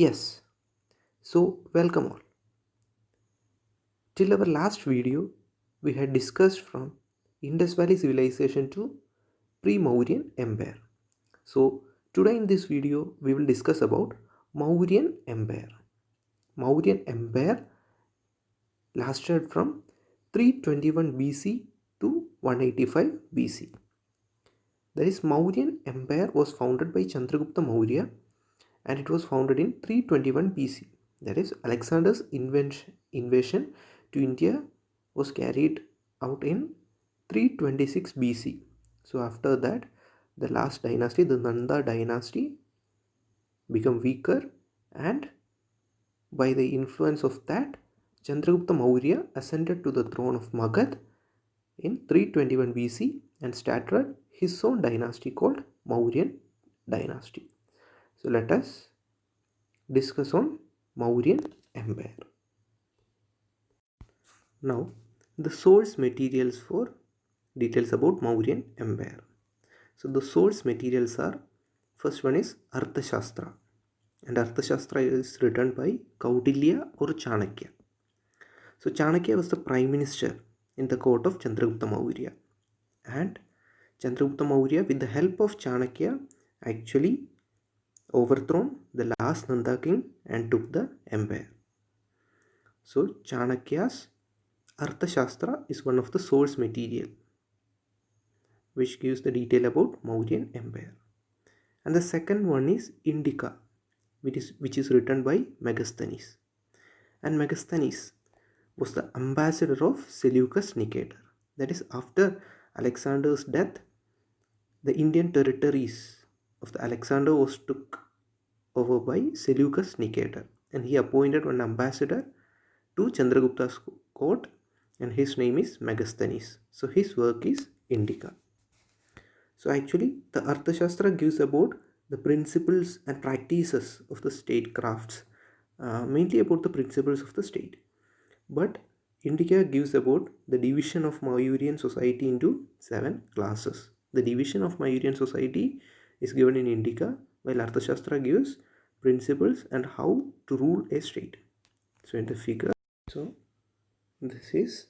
Yes, so welcome all. Till our last video, we had discussed from Indus Valley civilization to pre-Mauryan Empire. So today in this video, we will discuss about Mauryan Empire. Mauryan Empire lasted from 321 BC to 185 BC. That is, Mauryan Empire was founded by Chandragupta Maurya and it was founded in 321 BC. That is, Alexander's invasion to India was carried out in 326 BC. So after that, the last dynasty, the Nanda dynasty, became weaker, and by the influence of that, Chandragupta Maurya ascended to the throne of Magad in 321 BC and started his own dynasty called Mauryan dynasty. So let us discuss on Mauryan Empire. Now, the source materials for details about Mauryan Empire. So the source materials are, first one is Arthashastra, and Arthashastra is written by Kaudilya or Chanakya. So Chanakya was the prime minister in the court of Chandragupta Maurya, and Chandragupta Maurya, with the help of Chanakya, actually overthrown the last Nanda king and took the empire. So Chanakya's Arthashastra is one of the source material which gives the detail about Mauryan Empire. And the second one is Indica, which is written by Megasthenes. And Megasthenes was the ambassador of Seleucus Nicator. That is, after Alexander's death, the Indian territories of the Alexander was took over by Seleucus Nicator, and he appointed one ambassador to Chandragupta's court, and his name is Megasthenes. So his work is Indica. So actually, the Arthashastra gives about the principles and practices of the state crafts, mainly about the principles of the state. But Indica gives about the division of Mauryan society into 7 classes. The division of Mauryan society is given in Indica, while Arthashastra gives principles and how to rule a state. So in the figure, so this is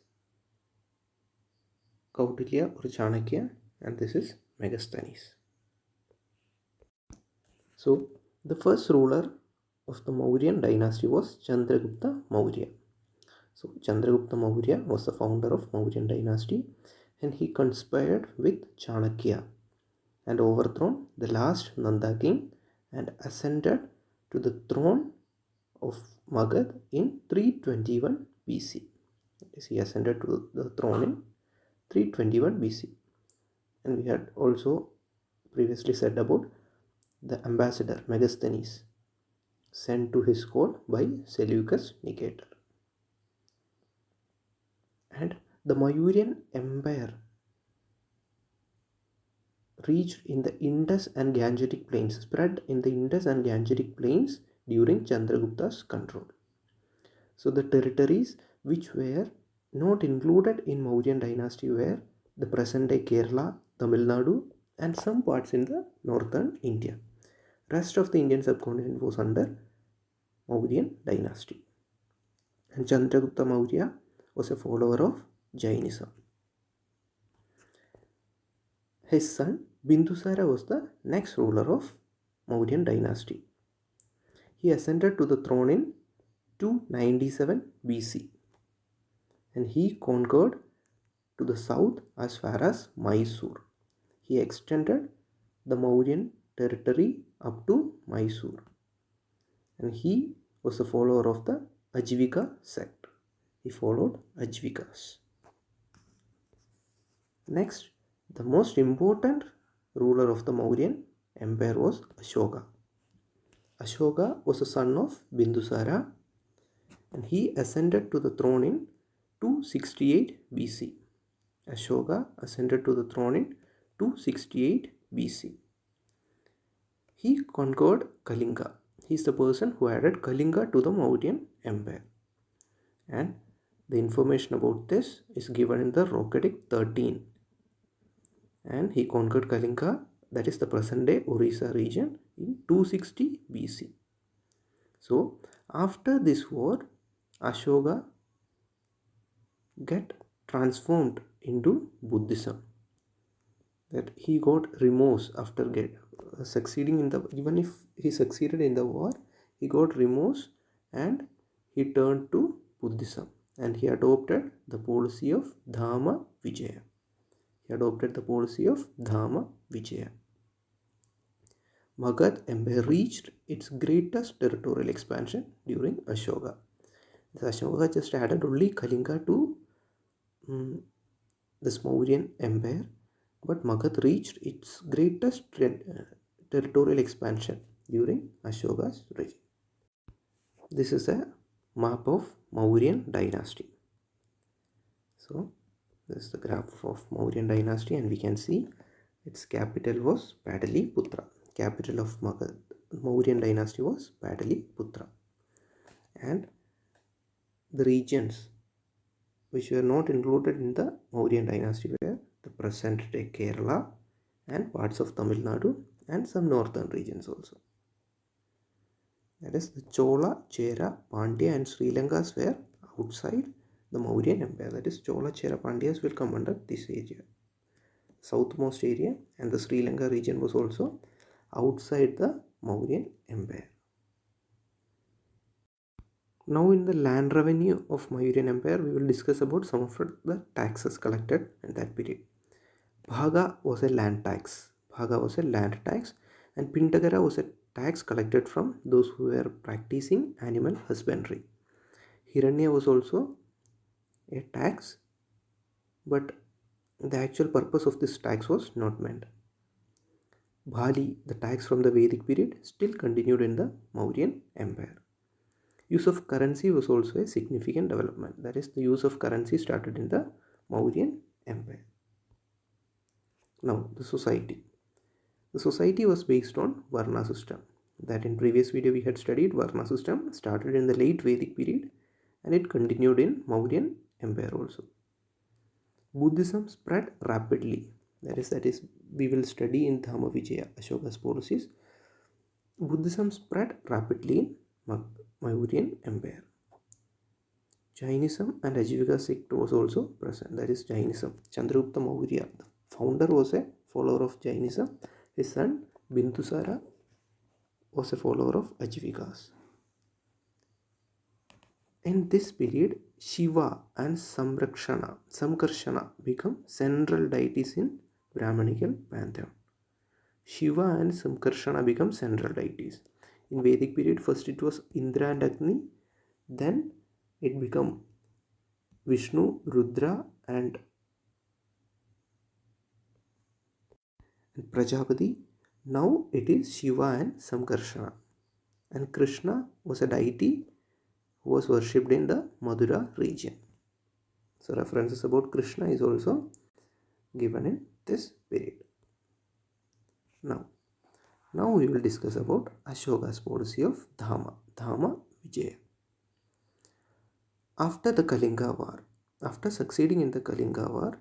Kaudilya or Chanakya, and this is Megasthenes. So the first ruler of the Mauryan dynasty was Chandragupta Maurya. So Chandragupta Maurya was the founder of Mauryan dynasty, and he conspired with Chanakya and overthrown the last Nanda king and ascended to the throne of Magad in 321 BC. He ascended to the throne in 321 BC. And we had also previously said about the ambassador Megasthenes sent to his court by Seleucus Nicator. And the Mauryan Empire reached in the Indus and Gangetic plains, spread in the Indus and Gangetic plains during Chandragupta's control. So the territories which were not included in Mauryan dynasty were the present-day Kerala, Tamil Nadu, and some parts in the northern India. Rest of the Indian subcontinent was under Mauryan dynasty. And Chandragupta Maurya was a follower of Jainism. His son Bindusara was the next ruler of Mauryan dynasty. He ascended to the throne in 297 BC, and he conquered to the south as far as Mysore. He extended the Mauryan territory up to Mysore, and he was a follower of the Ajivika sect. He followed Ajivikas. Next, the most important ruler of the Mauryan Empire was Ashoka. Ashoka was a son of Bindusara, and he ascended to the throne in 268 BC. Ashoka ascended to the throne in 268 BC. He conquered Kalinga. He is the person who added Kalinga to the Mauryan Empire. And the information about this is given in the Rockedict 13. And he conquered Kalinga, that is the present day Orissa region, in 260 BC. So after this war, Ashoka get transformed into Buddhism. That he got remorse after succeeding in the, even if he succeeded in the war, he got remorse and he turned to Buddhism, and he adopted the policy of Dhamma Vijaya. He adopted the policy of Dhamma Vijaya. Magad Empire reached its greatest territorial expansion during Ashoka. The Ashoka just added only Kalinga to this Mauryan Empire, but Magad reached its greatest territorial expansion during Ashoka's reign. This is a map of Mauryan dynasty. So this is the graph of Mauryan dynasty, and we can see its capital was Pataliputra. Capital of Magad Mauryan dynasty was Pataliputra, and the regions which were not included in the Mauryan dynasty were the present day Kerala and parts of Tamil Nadu and some northern regions also. That is, the Chola, Chera, Pandya and Sri Lankas were outside the Mauryan Empire. That is, Chola, Chera, Pandyas will come under this area, southmost area, and the Sri Lanka region was also outside the Mauryan Empire. Now in the land revenue of Mauryan Empire, we will discuss about some of the taxes collected in that period. Bhaga was a land tax. Bhaga was a land tax, and Pindagara was a tax collected from those who were practicing animal husbandry. Hiranya was also a tax, but the actual purpose of this tax was not meant. Bhali, the tax from the Vedic period, still continued in the Mauryan Empire. Use of currency was also a significant development. That is, the use of currency started in the Mauryan Empire. Now, the society. The society was based on Varna system. That in previous video we had studied. Varna system started in the late Vedic period and it continued in Mauryan Empire also. Buddhism spread rapidly. That is we will study in Dhamma Vijaya, Ashoka's policies. Buddhism spread rapidly in Mauryan Empire. Jainism and Ajivika sect was also present. That is Jainism. Chandragupta Maurya, the founder, was a follower of Jainism. His son Bindusara was a follower of Ajivikas. In this period, Shiva and Samkarshana become central deities in Brahmanical pantheon. Shiva and Samkarshana become central deities. In Vedic period, first it was Indra and Agni, then it became Vishnu, Rudra and Prajapati. Now it is Shiva and Samkarshana. And Krishna was a deity who was worshipped in the Madura region. So references about Krishna is also given in this period. Now we will discuss about Ashoka's policy of Dhamma Vijaya. After the Kalinga war, after succeeding in the Kalinga war,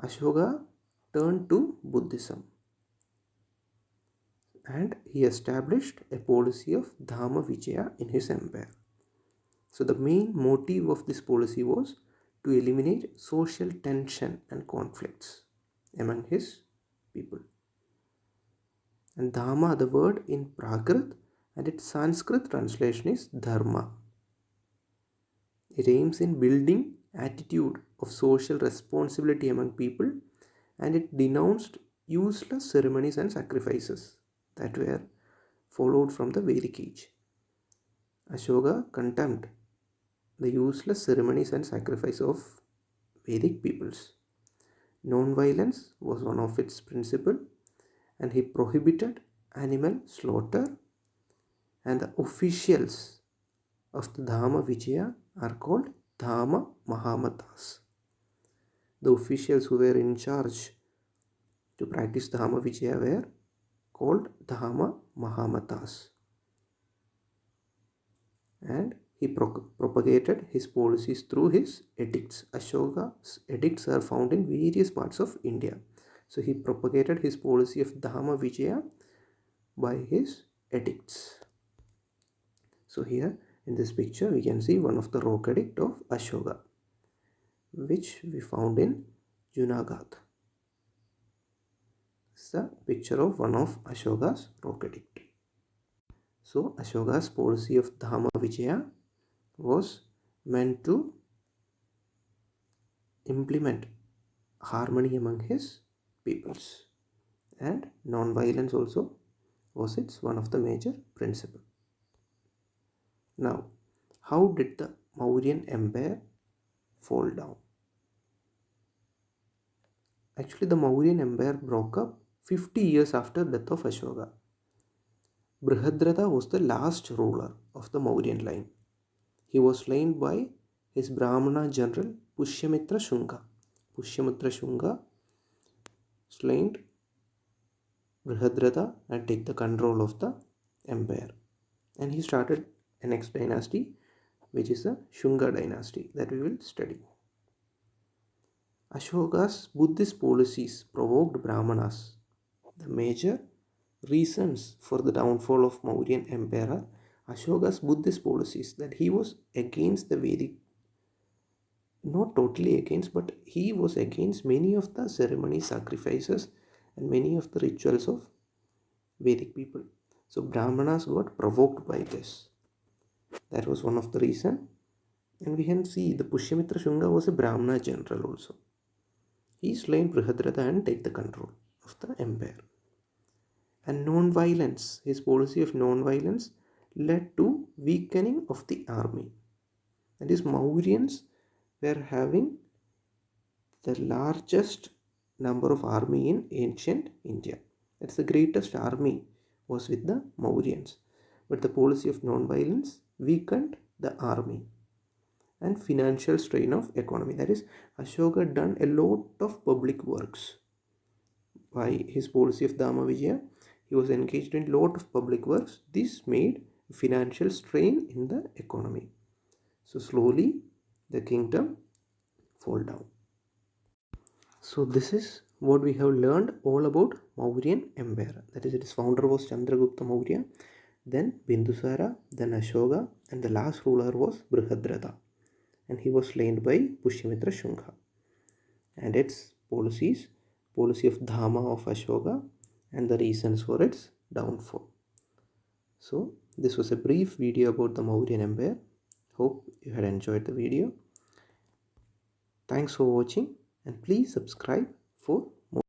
Ashoka turned to Buddhism and he established a policy of Dhamma Vijaya in his empire. So the main motive of this policy was to eliminate social tension and conflicts among his people. And Dhamma, the word in Prakrit, and its Sanskrit translation is Dharma. It aims in building attitude of social responsibility among people, and it denounced useless ceremonies and sacrifices that were followed from the Vedic age. Ashoka condemned the useless ceremonies and sacrifice of Vedic peoples. Non-violence was one of its principles, and he prohibited animal slaughter, and the officials of the Dhamma Vijaya are called Dhamma Mahamatas. The officials who were in charge to practice Dhamma Vijaya were called Dhamma Mahamatas. And he propagated his policies through his edicts. Ashoka's edicts are found in various parts of India. So he propagated his policy of Dhamma Vijaya by his edicts. So here in this picture we can see one of the rock edict of Ashoka, which we found in Junagadh. This is a picture of one of Ashoka's rock edict. So Ashoka's policy of Dhamma Vijaya was meant to implement harmony among his peoples, and non-violence also was its one of the major principle. Now, how did the Mauryan Empire fall down? Actually, the Mauryan Empire broke up 50 years after death of Ashoka. Brihadratha was the last ruler of the Mauryan line. He was slain by his Brahmana general Pushyamitra Shunga. Pushyamitra Shunga slain Brihadratha and take the control of the empire. And he started a next dynasty, which is the Shunga dynasty that we will study. Ashoka's Buddhist policies provoked Brahmanas. The major reasons for the downfall of Mauryan Empire are Ashoka's Buddhist policies, that he was against the Vedic, not totally against, but he was against many of the ceremonies, sacrifices and many of the rituals of Vedic people. So Brahmanas got provoked by this. That was one of the reason. And we can see the Pushyamitra Shunga was a Brahmana general also. He slain Brihadratha and take the control of the empire. And non-violence, his policy of non-violence led to weakening of the army. That is, Mauryans were having the largest number of army in ancient India. That's the greatest army was with the Mauryans. But the policy of non-violence weakened the army. And financial strain of economy. That is, Ashoka done a lot of public works. By his policy of Dhamma Vijaya, he was engaged in a lot of public works. This made financial strain in the economy. So slowly the kingdom fall down. So this is what we have learned all about Mauryan Empire. That is, its founder was Chandragupta Maurya, then Bindusara, then Ashoka, and the last ruler was Brihadratha, and he was slain by Pushyamitra Shunga. And its policy of Dhamma of Ashoka, and the reasons for its downfall. So this was a brief video about the Mauryan Empire. Hope you had enjoyed the video. Thanks for watching, and please subscribe for